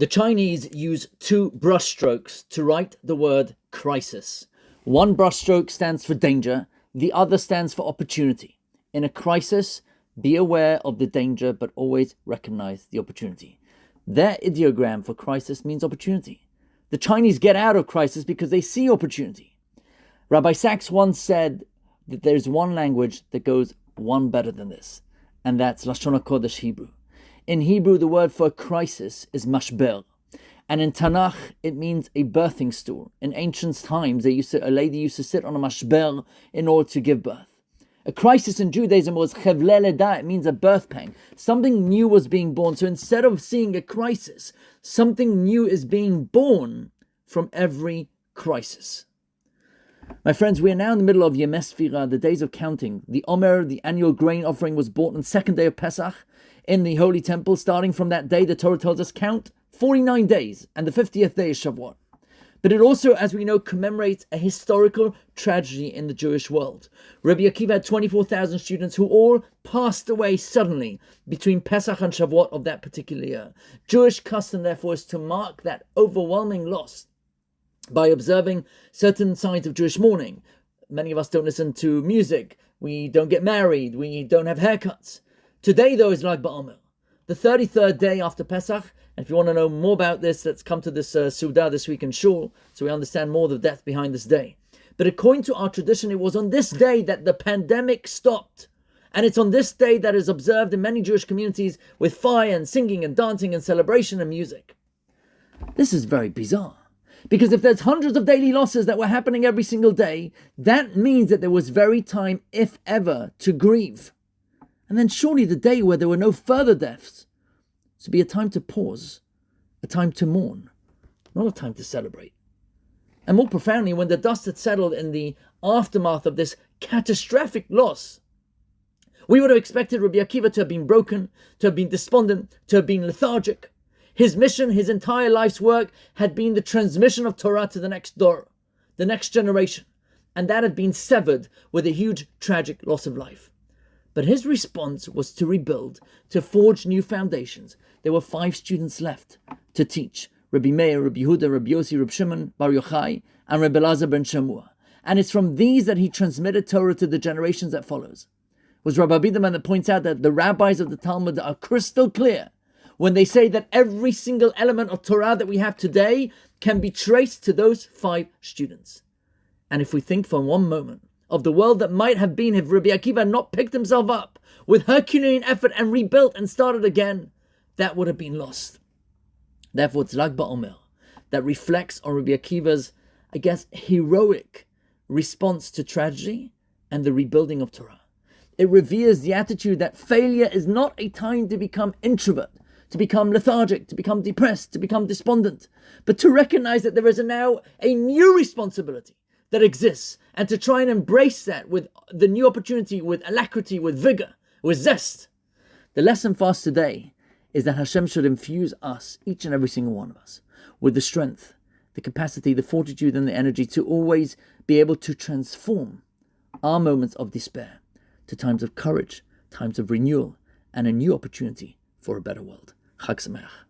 The Chinese use two brushstrokes to write the word crisis. One brushstroke stands for danger, the other stands for opportunity. In a crisis, be aware of the danger, but always recognize the opportunity. Their ideogram for crisis means opportunity. The Chinese get out of crisis because they see opportunity. Rabbi Sachs once said that there's one language that goes one better than this, and that's Lashon HaKodesh Hebrew. In Hebrew, the word for crisis is mashber. And in Tanakh, it means a birthing stool. In ancient times, a lady used to sit on a mashber in order to give birth. A crisis in Judaism was chevle leda. It means a birth pang. Something new was being born. So instead of seeing a crisis, something new is being born from every crisis. My friends, we are now in the middle of Yemei Sfira, the days of counting. The Omer, the annual grain offering, was brought on the second day of Pesach in the Holy Temple. Starting from that day, the Torah tells us, count 49 days, and the 50th day is Shavuot. But it also, as we know, commemorates a historical tragedy in the Jewish world. Rabbi Akiva had 24,000 students who all passed away suddenly between Pesach and Shavuot of that particular year. Jewish custom, therefore, is to mark that overwhelming loss by observing certain signs of Jewish mourning. Many of us don't listen to music. We don't get married. We don't have haircuts. Today, though, is like Baomer, the 33rd day after Pesach. And if you want to know more about this, let's come to this Suda this week in Shul, so we understand more of the depth behind this day. But according to our tradition, it was on this day that the pandemic stopped. And it's on this day that is observed in many Jewish communities with fire and singing and dancing and celebration and music. This is very bizarre. Because if there's hundreds of daily losses that were happening every single day, that means that there was very time, if ever, to grieve. And then surely the day where there were no further deaths should be a time to pause, a time to mourn, not a time to celebrate. And more profoundly, when the dust had settled in the aftermath of this catastrophic loss, we would have expected Rabbi Akiva to have been broken, to have been despondent, to have been lethargic. His mission, his entire life's work, had been the transmission of Torah to the next Dor, the next generation. And that had been severed with a huge, tragic loss of life. But his response was to rebuild, to forge new foundations. There were 5 students left to teach: Rabbi Meir, Rabbi Yehuda, Rabbi Yossi, Rabbi Shimon, Bar Yochai, and Rabbi Elazar ben Shamua. And it's from these that he transmitted Torah to the generations that follows. It was Rabbi Biderman that points out that the rabbis of the Talmud are crystal clear when they say that every single element of Torah that we have today can be traced to those 5 students. And if we think for one moment of the world that might have been if Rabbi Akiva had not picked himself up with Herculean effort and rebuilt and started again, that would have been lost. Therefore, it's like Baomer that reflects on Rabbi Akiva's, heroic response to tragedy and the rebuilding of Torah. It reveres the attitude that failure is not a time to become introvert, to become lethargic, to become depressed, to become despondent, but to recognize that there is now a new responsibility that exists, and to try and embrace that with the new opportunity, with alacrity, with vigor, with zest. The lesson for us today is that Hashem should infuse us, each and every single one of us, with the strength, the capacity, the fortitude, and the energy to always be able to transform our moments of despair to times of courage, times of renewal, and a new opportunity for a better world. Chag Sameach.